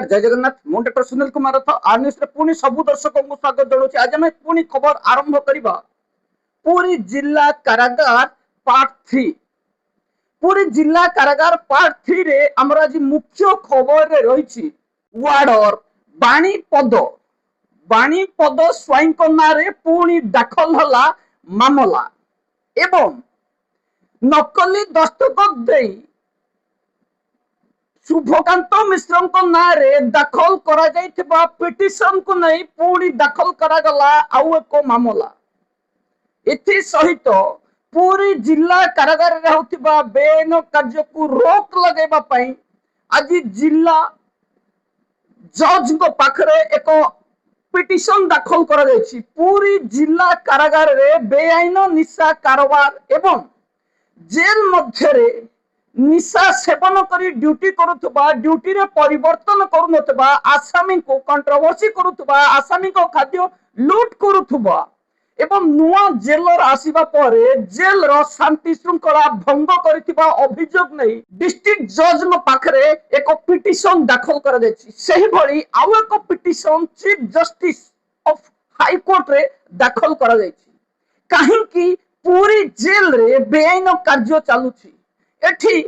नमस्कार जय जगन्नाथ मु डॉक्टर सुनील कुमार रथ आर न्यूज रे पुणी सबु दर्शकों को स्वागत जनाऊँ। आज आम पुणी खबर आरंभ करबा पुरी जिला कारागार पार्ट 3। पुरी जिला कारागार पार्ट 3 रे हमर आज मुख्य खबर रे रही वार्डर बाणीपद स्वाईं नारे पुणी दाखल हला मामला एवं नकली दस्तखत दे शुभकांत मिश्र नारे दाखल करा जाइथिबा पिटिशन को नहीं पुणी दाखल करा गला आउ एक मामला। एथि सहित पूरी जिला कारागार रे होतिबा बेआईन कार्य को रोक लगेबा पई आज जिला जज को पाखरे एक पिटिशन दाखल करा जायछि। पूरी जिला कारागार रे बेआईन निशा कारोबार एवं जेल मध्य रे निशा सेवन करी ड्यूटी करुथबा ड्यूटी रे परिवर्तन करुनथबा आसामी को कंट्रोवर्सी करुथबा आसामी को खाद्य लूट करुथबा एवं नुआ जेलर आसीबा परे जेल रो शांति श्रृंखला भंग करिथिबा अभियोग नै डिस्ट्रिक्ट जज म पाखरे एक पिटिशन दाखल करा जायछि। सेही भली आउ एक petition chief justice of high court रे दाखल करा जायछि। काहे कि पूरी जेल रे बेआईन कार्य चालुछि। एठी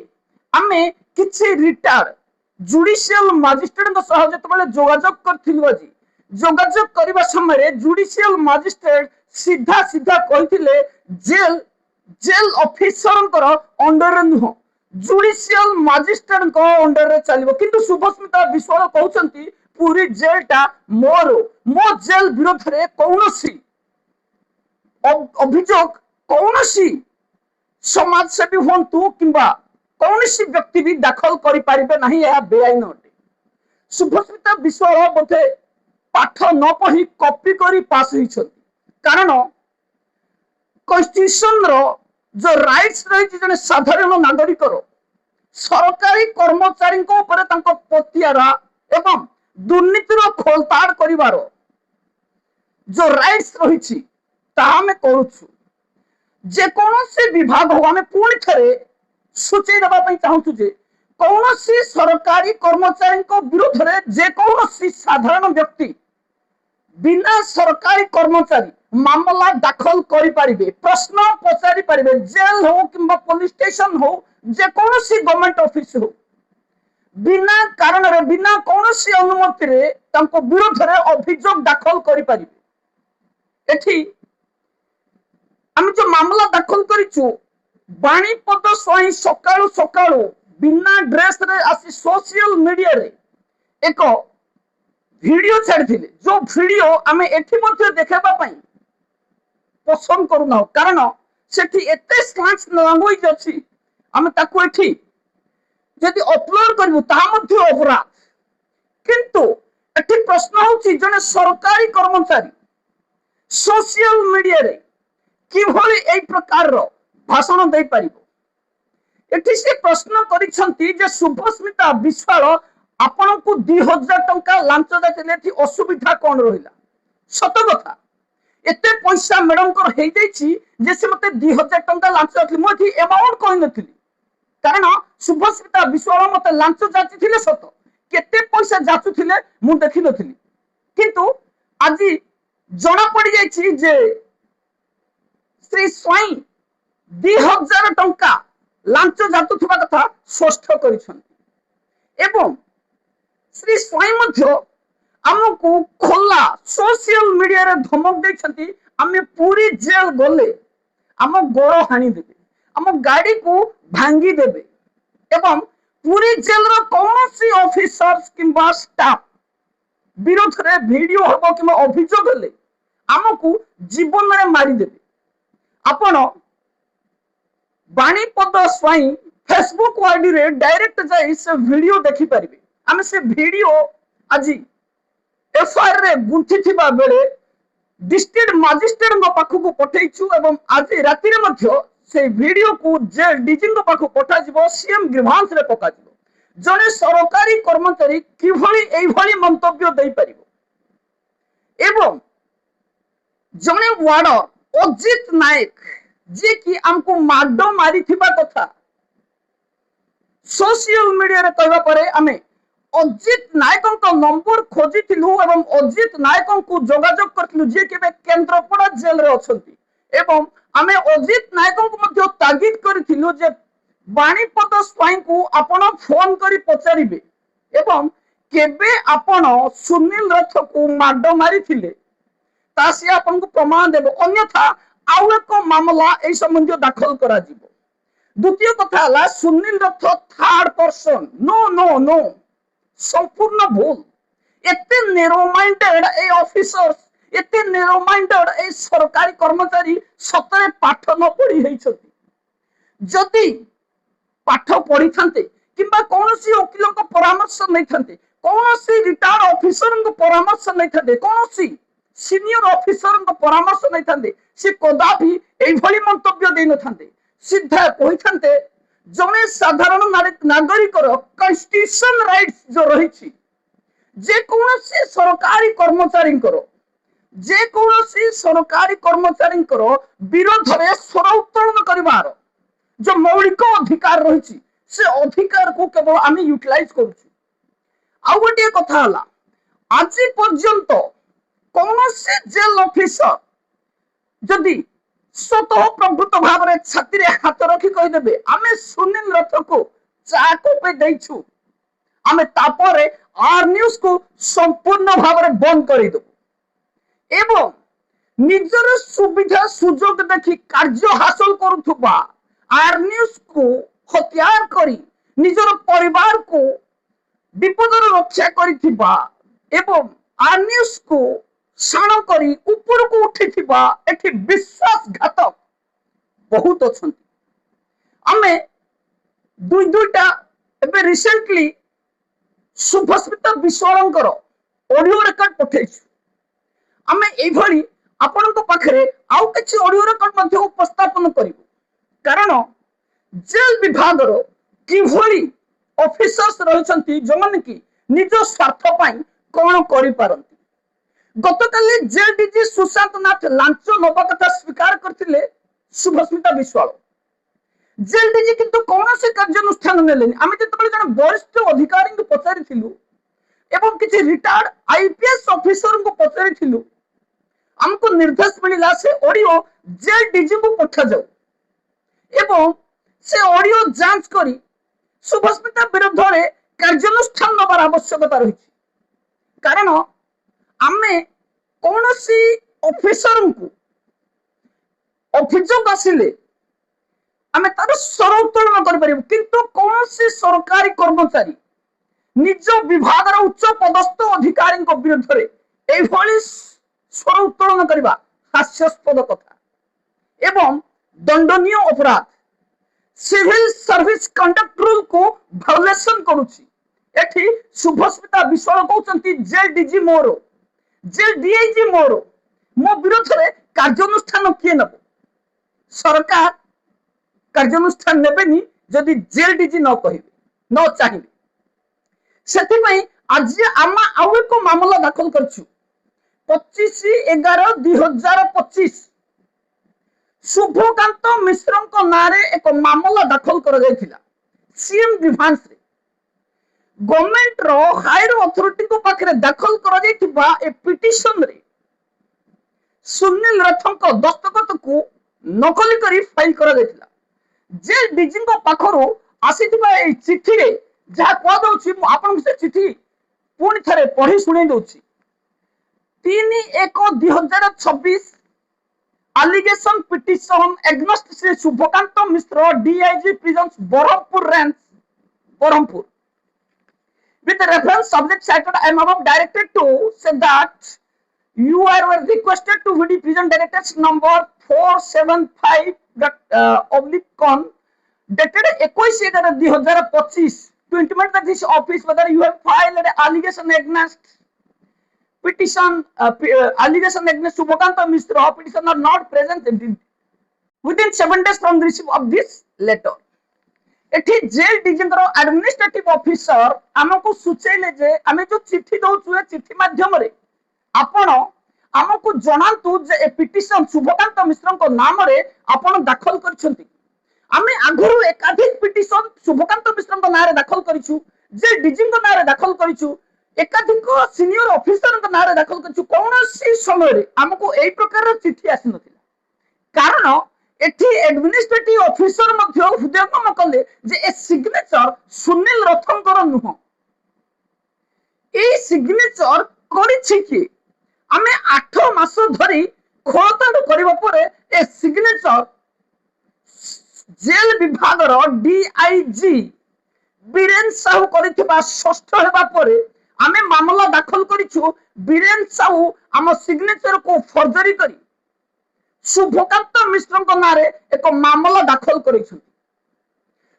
आमे किछि रिटायर्ड जुडिशियल मजिस्ट्रेट सह जतबेले जोगाजोग करथिलु আজি जोगाजोग करबा समय जुडिशियल मजिस्ट्रेट सीधा सीधा कहिथिले जेल ऑफिसर अंडर नुह जुडिशियल मजिस्ट्रेट को अंडर रे चलिबो। किंतु शुभस्मिता विश्वाल कहउचंती पूरी जेलटा मो जेल विरोध रे कौनसी अभियोग कौनसी समाज सेवी हूँ किंबा कौन सी व्यक्ति भी दाखल करि परिबे नहीं, यह बेआईन अटे। शुभस्मिता विश्वाल बोधे पाठ न पढ़ी कॉपी करी पास होइछथि कारण कॉन्स्टिट्यूशन रो जो राइट्स रही जने साधारण नागरिक रो सरकारी कर्मचारी को ऊपर तांको पतियारा एवं दुर्नीति रो खोलताड़ करिवारो जो राइट्स रही ताहा में करूछु। जेकोसी विभाग हो आम पुणी थे सूची देवाई चाहूँ जे कौन सी सरकारी कर्मचारी विरोध में जेकोसी साधारण व्यक्ति बिना सरकारी कर्मचारी मामला दाखल करें प्रश्न पचारि पारे जेल हो कि पुलिस स्टेशन हो जेकोसी गवर्नमेंट ऑफिस हो बिना कारण रे बिना कौन सी अनुमति रे तांको विरोध में अभियोग दाखल करें। एठी आम जो मामला दाखल करिछु बाणीपद स्वाई सकाळु सकाळु बिना ड्रेस रे आसी सोशल मीडिया रे एक वीडियो छाड़थिले जो वीडियो आमे एठी मध्ये देखाबा पई पसंद करूना कारण सेठी एते स्लैंग्स लैंग्वेज अछि आमे ताको एठी यदि अपलोड करबु ता मध्ये अपराध। किंतु एठी प्रश्न होछि जने सरकारी कर्मचारी सोशल मीडिया रे किभली एई प्रकार रो भाषण दे पारिबो। एठी से प्रश्न करिसंती जे शुभस्मिता विश्वाल आपन को 2000 टंका लांच देथिले एठी असुविधा कोन रहिला। सत कथा एते पैसा मैडम को हेई दैछि जे से मते 2000 टंका लांच देथिले मो एठी अमाउंट कहि नथिली कारण शुभस्मिता विश्वाल मते लांच जाचिथिले सत केते पैसा जाचुथिले मु देखि नथिली। किंतु आजि जणा पड़ी जाइछि जे श्री स्वाई 2000 टंका लांच जातुथिबा कथा स्पष्ट करिसंती एवं श्री स्वाई मध्य हमको खोला सोशल मीडिया रे धमक दैछंती आमे पूरी जेल गले आम गोड़ हाणी देबे आम गाड़ी को भांगी देबे एवं पूरी जेल रो कौनसी ऑफिसर्स किंबा स्टाफ विरोध रे वीडियो हबो किंबा अभियोग हले हमको जीवन रे मारी देबे। आपण बाणीपद स्वाई फेसबुक आईडी रे डायरेक्ट जाई से वीडियो देखि परिबे। आमे से वीडियो आज एफआईआर रे गुंथि थिबा बेले डिस्ट्रिक्ट मजिस्ट्रेट को पाखु को पठैछु एवं आज राति रे मध्य से वीडियो को जेल डीजी को पाखु पठा जिवो सीएम ग्रीवांस रे पका जिवो। जने सरकारी कर्मचारी किभली एई भली मंतव्य देई परिबो एवं जने वार्डर अजित नायक जे कि हमको माडो मारी थिबा कथा सोशल मीडिया रे कहबा परे आमे अजित नायक नंबर खोजी एवं अजित नायक को जोगाजोग करूँ जी के केन्द्रापड़ा जेल रे अछंती एवं आमे अजित नायक को तागिद करूँ जे बाणीपद स्वाई को आपण फोन करी पचारिबे एवं केबे आपण सुनील रथ को माड मारी तासी आपन को प्रमाण देबो अन्यथा आउ एक मामला ए संबंधी दाखल करा जिवो। द्वितीय कथा हला Sunil Rath third person no no no संपूर्ण भूल एते नेरो माइंडेड ए ऑफिसर्स एते नेरो माइंडेड ए सरकारी कर्मचारी सतरे पाठ न पढ़ी हेछथि जदि पाठ पढ़ी थांते किंबा कोनोसी वकील को परामर्श नै थांते कोनोसी रिटायर्ड ऑफिसर को परामर्श नै थांते कोनोसी सीनियर ऑफिसर को परामर्श नै थांते से कदापि एई भली मंतव्य देई न थांते सीधा कहि थांते जने साधारण नागरिक कॉन्स्टिट्यूशन राइट्स जो रही जे कौनसी सरकारी कर्मचारी जे कौनसी सरकारी कर्मचारी विरोध में स्वर उत्तोलन करिवार जो मौलिक अधिकार रही से अधिकार को केवल आम यूटिलाइज करूछु। आउ गोटे कथा हला आज पर्यंत कौनसी जेल ऑफिसर जदि स्वतः प्रभुत्व भाव में छाती रे हाथ रखी कहीदेवे आम सुनील रथ को चा कोपे देइछु आमे तापरे आर न्यूज को संपूर्ण भाव में बंद कर देबु एवं निजर सुविधा सुजोग देखि कार्य हासिल करुथुबा आर न्यूज को हत्यार करी निजर परिवार को विपद रक्षा करिथिबा एवं आर न्यूज को शाण करी ऊपर को उठिथिबा एठी विश्वासघातक बहुत अछंती। आमे दुईटा एबे recently Subhasmita Vishwalankar audio record पठेछु आमे एई भली आपनक पाखरे आउ किछि ऑडियो रेकॉर्ड मध्ये उपस्थापन करिवु कारण जेल विभाग रो किभली ऑफिसर्स रहिसंती जमन की निज स्वार्थ पई कोन करि पारंती। गतकाली जेल डीजी सुशांत नाथ लांच नबा कथा स्वीकार करथिले शुभस्मिता विश्वाल जेल डीजी किंतु कौनसी कार्यानुष्ठान नेलेनी आमे जतबेले जन वरिष्ठ अधिकारी को पचारिथिलु एवं किछि रिटायर्ड आईपीएस ऑफिसर को पचारिथिलु हमको निर्देश मिलिला से ऑडियो जेल डीजी को पठा जाऊ एवं से ऑडियो जांच करी शुभस्मिता विरुद्ध रे कार्यानुष्ठान नबार आवश्यकता रही कारण आमे कौनसी ऑफिसर को अभियोग आसिले आमे तार स्वर उत्तोलन कर परिबु किंतु कौनसी सरकारी कर्मचारी निज विभाग उच्च पदस्थ अधिकारी विरुद्ध रे एई भली स्वर उत्तोलन करबा हास्यास्पद कथा एवं दंडनीय अपराध सिविल सर्विस कंडक्ट रूल को वायोलेशन करूची। एठी शुभस्मिता विश्वाल कहउचंती जेल डीजी मोर जेल डीआईजी मोर मो विरोध रे कार्यानुष्ठान किए नब सरकार कार्यानुष्ठान नेबेनी जदि जेल डीजी न कहिबे न चाहिबे सेति आज आम आउ एक मामला दाखल करछु 25/11/2025 शुभकांत मिश्र नारे एक मामला दाखल कर सीएम डिफेंस रे गवर्नमेंट रो हायर अथॉरिटी को पाखरे दाखल कर ए पिटिशन रे सुनील रथक दस्तखत को नकली करी फाइल कर जेल डीजी पाखरु आसीथिबा ए चिठी रे जहा कह दउछि आपन से चिठी पुणी थरे पढ़ी सुनै दउछि 3/1/2026 allegation petition against Sri Shubhakanta Mishra, DIG Prisons, Berhampur Ranch, Berhampur. With the reference subject cited, I am above directed to say that you are requested to VD Prison Directors number 475/con dated 21/11/2025 to intimate that this office whether you have filed an allegation against petition allegation against Shubhakanta Mishra petition are not present within 7 days from the receipt of this letter. एठी jail DG administrative officer हमको सूचैले जे आमे जो चिट्ठी दउछु चिट्ठी माध्यम रे आपण हमको जणांतु जे ए पिटिशन शुभकांत मिश्र को नाम रे आपण दाखल करछंती आमे आगुरु एकाधिक पिटिशन शुभकांत मिश्र को नाम रे दाखल करिछु जे डीजी नारे दाखल करिछु एकाधिक सीनियर ऑफिसर नारे दाखल करिछु कौनसी समय आमको एई प्रकार चिठी आसी नथिला कारण एठी एडमिनिस्ट्रेटिव ऑफिसर मध्य हृदयंगम कले जे ए सिग्नेचर सुनील रथंकर नुह ए सिग्नेचर करिछि कि आमे 8 मास धरी खोलताड़ करबा परे ए सिग्नेचर जेल विभाग रो डीआईजी बीरेन साहू करिथिबा षष्ठ हेबा परे आमे मामला दाखल करिछु बीरेन साहू आम सिग्नेचर को फर्जरी करी शुभकांत मिश्र नारे एक मामला दाखल करिछु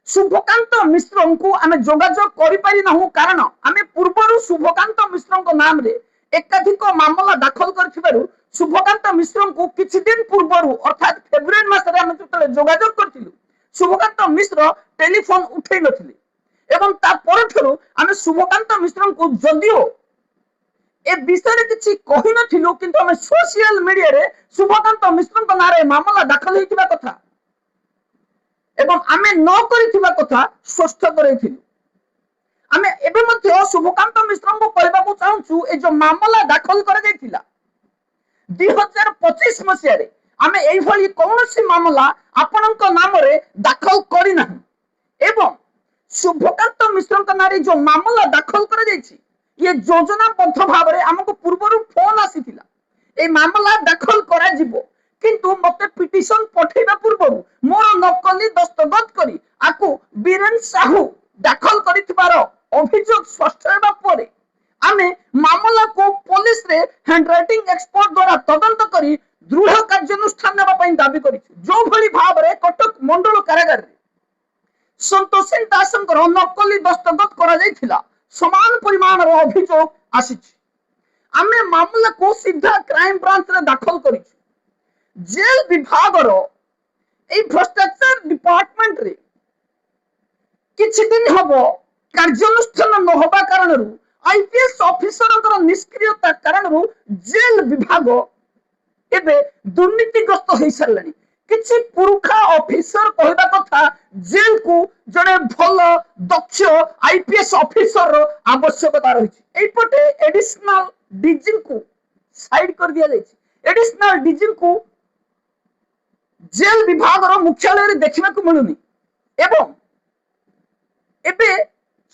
शुभकांत मिश्र को आमे जोगाजोग करि पारि नाहु कारण आमे पूर्वरु शुभकांत मिश्र नाम रे एकाधिक मामला दाखल करथिबारु शुभकांत मिश्र को किछि दिन पूर्वरु अर्थात फेब्रुआरी मासरे आमे जतले जोगाजोग करथिलु शुभकांत मिश्र टेलीफोन उठै नथिले एवं ता परठरु आमे शुभकांत मिश्र को जदियो ए विषय किछि कहि नथिलु किंतु आमे सोशल मीडिया रे शुभकांत मिश्र नारे मामला दाखल हेतिबा कथा एवं आमे न करिथिबा कथा स्पष्ट करैथिलु आमे एबे मध्ये शुभकांत मिश्र को कहबाकू चाहूछु ए जो मामला दाखल कर जायतिला 2025 मसिया रे आमे एई भली कोनोसी मामला आपनक नाम रे दाखल करि नाही एवं शुभकांत मिश्र नारे जो मामला दाखल कर जायछि ये योजनाबद्ध भाव रे हमको पूर्वरु फोन आसीतिला ए मामला दाखल करा जिवो किंतु मते पिटिशन पठेबा पूर्वरु मोर नकली दस्तखत करी आकु बीरेन साहू दाखल करिथिबार अभियोग स्पष्ट हेबा परे आमे मामला को पुलिस रे हैंडराइटिंग एक्सपर्ट द्वारा तदंत करी दृढ़ कार्यानुष्ठान नेबा पई दाबी करिछु जो भली भाव रे कटक मंडल कारागार रे संतोषी दासंकर नकली दस्तखत करा जायथिला समान परिमाण रो अभियोग आसीछि आमे मामला को सीधा क्राइम ब्रांच रे दाखल करिछु जेल विभाग रो ए भ्रष्टाचार डिपार्टमेंट रे किछि दिन हबो कार्यानुष्ठान न होबा कारणरु आईपीएस ऑफिसरंकर निष्क्रियता कारणरु जेल विभाग एबे दुर्नीतिग्रस्त होई सरलानी किछि पुरुखा ऑफिसर कहबा कथा जेल को जने भल दक्ष आईपीएस ऑफिसर रो आवश्यकता रहिछि एई पटे एडिशनल डीजी को साइड कर दिया जायछि एडिशनल डीजी को जेल विभाग रो मुख्यालय रे देखिबा को मिलुनी एवं एबे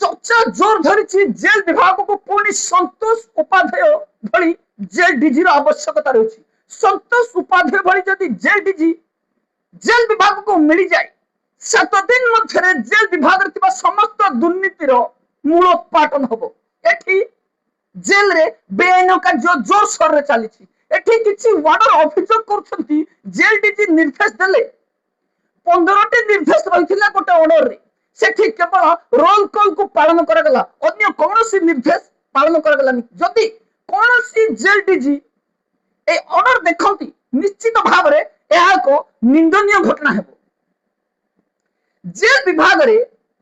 चर्चा जोर धरिछि जेल विभाग को पुणी संतोष उपाध्याय भली जेल डीजी रो आवश्यकता रहिछि संतोष उपाध्याय भली जदि जेल डीजी जेल विभाग को मिल जाए 7 दिन मध्य जेल विभाग रे समस्त दुर्नीति मूलोत्पाटन हबो एठी जेल रे बेआईन कार्य जोर सोर रे चली एठी किछि वार्डर अभियोग करछंती जेल डीजी निर्देश देले 15 टी निर्देश रहिथिला गोटे ऑर्डर रे सेठी केवल रोल कॉल को पालन करगला अन्य कोनोसी निर्देश पालन करगलानी जदि कोनोसी जेल डीजी ए ऑर्डर देखंती निश्चित भाव रे एहा को निंदनीय घटना हेबो जेल विभाग रे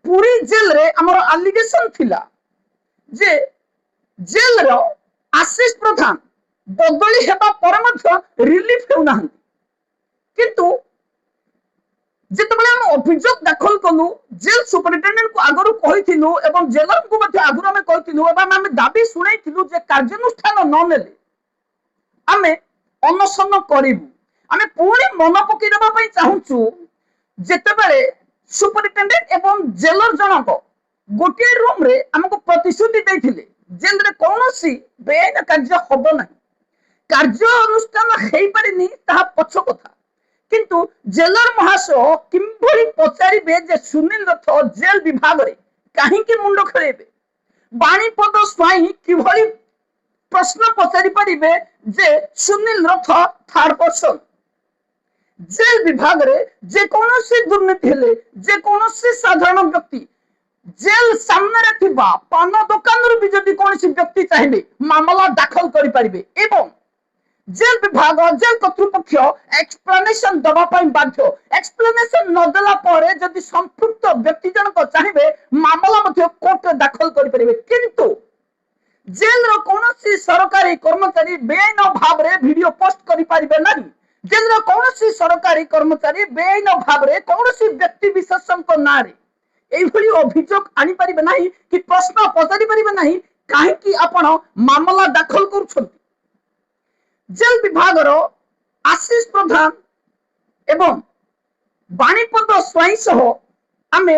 पूरी जेल रे हमर एलिगेशन थिला जे जेल रो आशीष प्रधान बदली हेबा पर मध्य रिलीफ हेउना किंतु जेतबेले हम अभियोग दाखल कलु जेल सुपरिटेंडेंट को आगरु कहिथिलु एवं जेलर को मध्य आगरु हम कहिथिलु एवं हम दाबी सुनाइथिलु जे कार्यानुष्ठान न नेले आमे अनशन करिबु आमे पूरी मन पकई देबा पई चाहूछु जेतेबेले सुपरिटेंडेंट एवं जेलर जनक गोटे रूम रे हमको प्रतिश्रुति दैथिले जेल रे कोनोसी बेआईन कार्य हबो नाही कार्य अनुष्ठान हेई परिनी ता पछ कथा किंतु जेलर महाशय किंभरी पचारिबे जे सुनील रथ जेल विभाग रे काहे कि मुंड खेलेबे बाणीपद स्वाई किभरी प्रश्न पचारि परिबे जे Sunil Rath third person jail विभाग रे जे कोनोसी दुर्नीति हेले जे कोनोसी साधारण व्यक्ति जेल सामने रे थिबा पान दुकान रे भी जदि कोनोसी व्यक्ति चाहिबे मामला दाखल करि परिबे एवं जेल विभाग जेल कर्तृपक्ष एक्सप्लेनेशन दबा पई बाध्य एक्सप्लेनेशन न देला परे जदि संपृक्त व्यक्ति जनक चाहिबे मामला मध्ये कोर्ट रे दाखल करि परिबे किंतु जेल रो कोनोसी सरकारी कर्मचारी बेआईन भाव रे वीडियो पोस्ट करि परिबे नाही जेल रो कोनोसी सरकारी कर्मचारी बेआईन भाव रे कोनोसी व्यक्ति विशेषण को नारे এইভাবে অভিযোগ আনি পারিবে নাই कि प्रश्न पचारि पारिबे नाही काहेकि आपण मामला दाखल करूछंती। जेल विभाग रो आशीष प्रधान एवं बाणीपद स्वाई सह आमे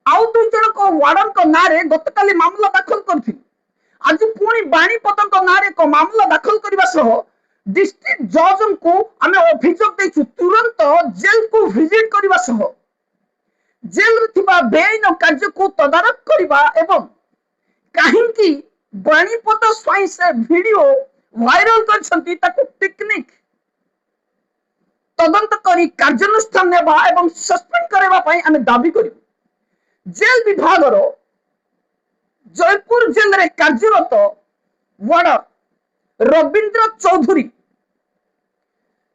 आउ दुई जन को वार्डन को नारे गतकाली मामला दाखल करथिलु। आज पुणी बाणीपद को नारे को मामला दाखल करबा सह डिस्ट्रिक्ट जज को आमे अभियोग दैछु तुरंत जेल को विजिट करबा सह जेल थिबा बेआईन कार्य को तदारक करबा एवं काहेकि बाणीपद स्वाई से वीडियो वायरल करछंती ताको टेक्निक तदंत करी कार्यानुष्ठान नेबा एवं सस्पेंड करबा पई आमे दाबी करिबु। जेल विभाग रो जयपुर जेल रे कार्यरत वार्डर रविंद्र चौधरी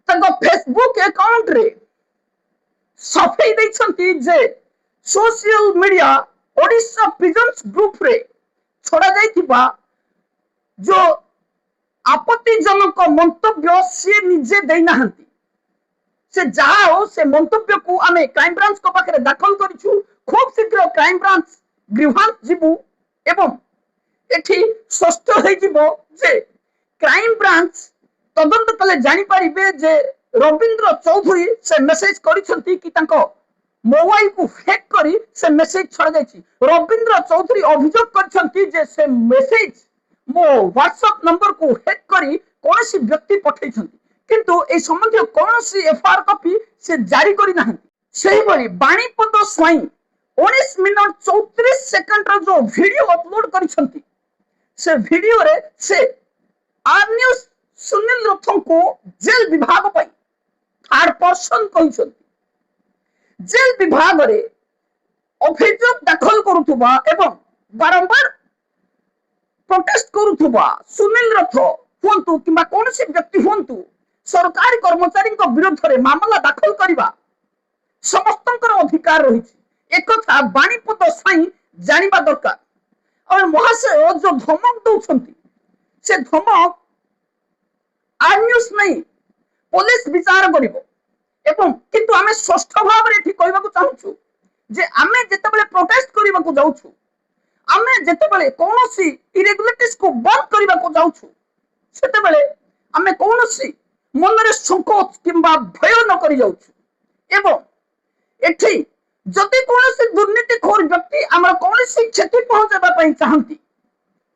तंको फेसबुक अकाउंट रे सफेई दैछंती जे social media Odisha prisons group रे छोड़ा जाइथिबा जो आपत्तिजनक मंतव्य से निजे देनाहंती से जाओ से मंतव्य को आमे क्राइम ब्रांच को पाखरे दाखल करिछु। खूब शीघ्र क्राइम ब्रांच ग्रीवांस जिबु एवं एठी स्पष्ट होई जिवो जे क्राइम ब्रांच तदंत कले जानि पारिबे जे रविंद्र चौधरी से मेसेज करिसंती कि तांको मोबाइल को हैक करी से मेसेज छड़ जायछि। रविंद्र चौधरी अभियोग करछंती जे से मेसेज मो व्हाट्सएप नंबर को हैक करी कोनसी व्यक्ति पठैछंती किंतु ए संबंधी कोनसी एफआईआर कॉपी से जारी करी नाहंती। सेही बरी बाणीपद स्वाई 19 मिनट 34 सेकंड रो जो वीडियो अपलोड करिसंती से वीडियो रे से आर न्यूज सुनील रथों को जेल विभाग पई थर्ड पर्सन कहिसंती। जेल विभाग रे अभियोग दाखल करूथुबा एवं बारंबार प्रोटेस्ट करूथुबा सुनील रथ हुंतु किबा कोनसी व्यक्ति हुंतु सरकारी कर्मचारी विरुद्ध रे मामला दाखल करबा समस्तंकर अधिकार रही एक कथा बाणीपद साई जानिबा दरकार। और महाशय जो धमक दउछंती से धमक आर न्यूज नहीं पुलिस विचार करिवो एवं किंतु आमे स्पष्ट भाव रे एठी कहबाकू चाहूछु जे आमे जेतेबेले प्रोटेस्ट करबाकू जाउछु आमे जेतेबेले कोनोसी इरेगुलेटरीज को बंद करबाकू जाउछु सेतेबेले आमे कोनोसी मनरे संकोच किंबा भय न करि जाउछु एवं एठी जदि कोनोसी दुर्नीतिखोर व्यक्ति हमर कोनोसी क्षति पहुंचाबा पई चाहंती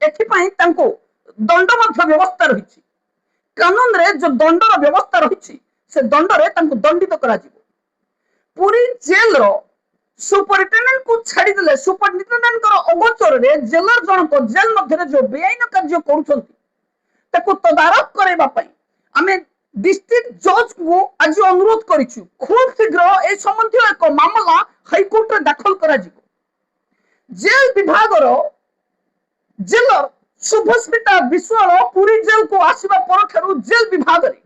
एथि पई तांको दंड मध्य व्यवस्था रहिछि। कानून रे जो दंडर व्यवस्था रहिछि से दंड रे तांको दंडित करा जिवो। पूरी जेल रो सुपरिटेंडेंट को छाड़ी देले सुपरिटेंडेंट को अगोचर रे जेलर जन को जेल मध्य रे जो बेआईन कार्य करूछंती ताको तदारक करेबा पई आमे डिस्ट्रिक्ट जज को आज अनुरोध करिछु खूब शीघ्र ए संबंधी एक मामला हाईकोर्ट रे दाखल करा जिवो। जेल विभाग रो जेलर शुभस्मिता विश्वाल पूरी जेल को आसीबा परठारु जेल विभाग रे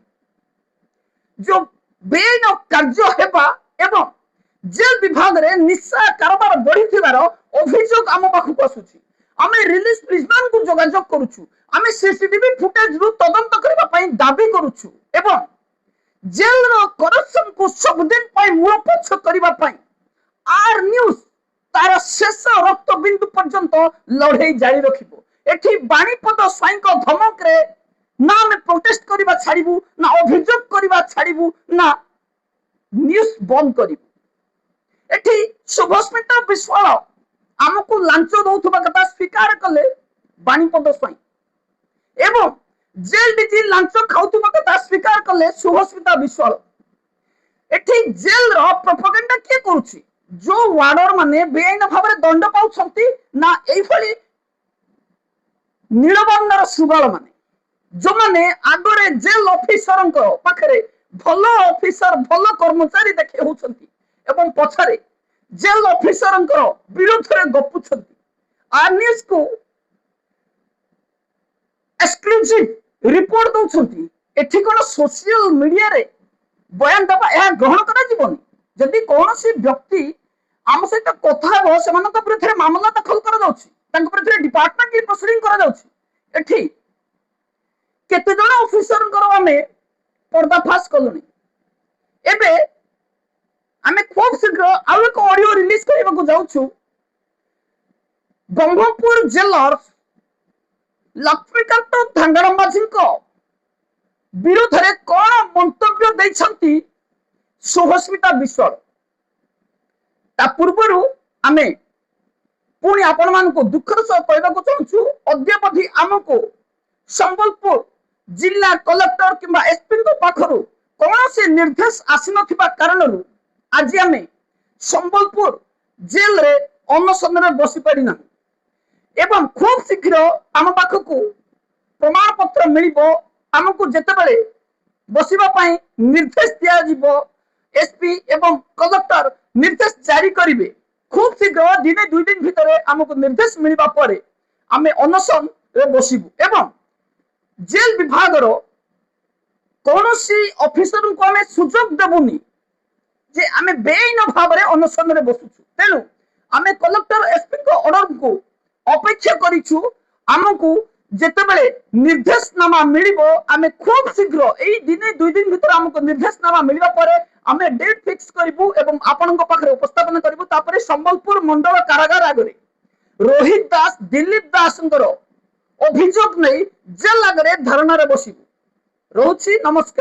जो बेआईन कार्य हेबा एवं जेल विभाग रे निशा कारोबार बढ़ी थिबार अभियोग आम पाखु आसुछि। आमे रिलीज प्रिजनर को जोगाजोग करूछु आमे सीसीटीवी फुटेज रु तदंत करबा पई दाबी करूछु एवं जेल रो करप्शन को सब दिन पई मूलपोछ करबा पई आर न्यूज तार शेष रक्त बिंदु पर्यंत लड़ाई जारी रखिबो। एठी बाणीपद स्वाई को धमक रे ना में प्रोटेस्ट करबा छाड़िबू ना अभियोग करबा छाड़िबू ना न्यूज बंद करिबू। एठी शुभस्मिता विश्वाल आमको लांच दउथबा कथा स्वीकार कले बाणीपद स्वाई एवं जेल डीजी लांच खाउथबा कथा स्वीकार कले शुभस्मिता विश्वाल। एठी जेल रो प्रोपेगेंडा के करूछि जो वार्डर माने बेआईन भाव रे दंड पाउछंती ना एई भली नीलबर्णर सुबाल माने जो माने आगरे जेल ऑफिसर पाखरे भलो ऑफिसर भलो कर्मचारी देखे होछंती एवं पछरे जेल ऑफिसर विरोध रे गपुछंती। आर न्यूज को एक्सक्लूसिव रिपोर्ट दउछंती एठी कोन सोशल मीडिया रे बयान दबा या ग्रहण करा जीवनी जदि कोनोसी व्यक्ति आम सहित कथा हो सेमानक विरुद्ध मामला दाखल करा जाउछि तांक विरुद्ध डिपार्टमेंट प्रोसीडिंग करा जाउछि एठी केते जण ऑफिसर आमे पर्दाफाश कलुनी एबे आमे खूब शीघ्र आउ एक ऑडियो रिलीज करबा को जाउछु ବ୍ରହ୍ମପୁର ଜେଲର ଲକ୍ଷ୍ମୀକାନ୍ତ ଧାଙ୍ଗଡ଼ ମାଝୀଙ୍କ ବିରୋଧରେ କଣ ମନ୍ତବ୍ୟ ଦେଇଛନ୍ତି ଶୁଭସ୍ମିତା ବିଶ୍ୱାଳ। ତା ପୂର୍ବରୁ ଆମେ ପୁଣି ଆପଣ ମାନଙ୍କୁ ଦୁଃଖର ସହ କହିବାକୁ ଚାହୁଁଛୁ, ଅଦ୍ୟାବଧି ଆମକୁ ସମ୍ବଲପୁର ଜିଲ୍ଲା କଲେକ୍ଟର କିମ୍ବା ଏସପିଙ୍କ ପାଖରୁ କୌଣସି ନିର୍ଦ୍ଦେଶ ଆସିନଥିବା କାରଣରୁ ଆଜି ଆମେ ସମ୍ବଲପୁର ଜେଲରେ ଅନଶନରେ ବସିପାରିନା ଏବଂ ଖୁବ୍ ଶୀଘ୍ର ଆମ ପାଖକୁ ପ୍ରମାଣ ପତ୍ର ମିଳିବ। ଆମକୁ ଯେତେବେଳେ ବସିବା ପାଇଁ ନିର୍ଦ୍ଦେଶ ଦିଆଯିବ, एसपी एवं कलेक्टर निर्देश जारी करिवे, खूब शीघ्र दिने 2 दिन भितर हमको निर्देश मिलवा पर आम अनशन रे बसिबु एवं जेल विभाग रो कौन सी ऑफिसर को आम सुजोग देबुनी जे आम बेईन भाव में अनशन रे बसुछु। तेणु आम कलेक्टर एसपी को ऑर्डर को अपेक्षा करिछु। आमको जेतेबेले निर्देशनामा मिलिबो आमे खूब शीघ्र एई दिने 2 दिन भितर हमको निर्देशनामा मिलवा परे आमे डेट फिक्स करिबु एवं आपनक पाखरे उपस्थापन करिबु। तापरे संबलपुर मंडल कारागार आगरे रोहित दास दिलीप दासंकर अभियोग नै जेल आगरे धारणा रे बसिबु। रोछि नमस्कार।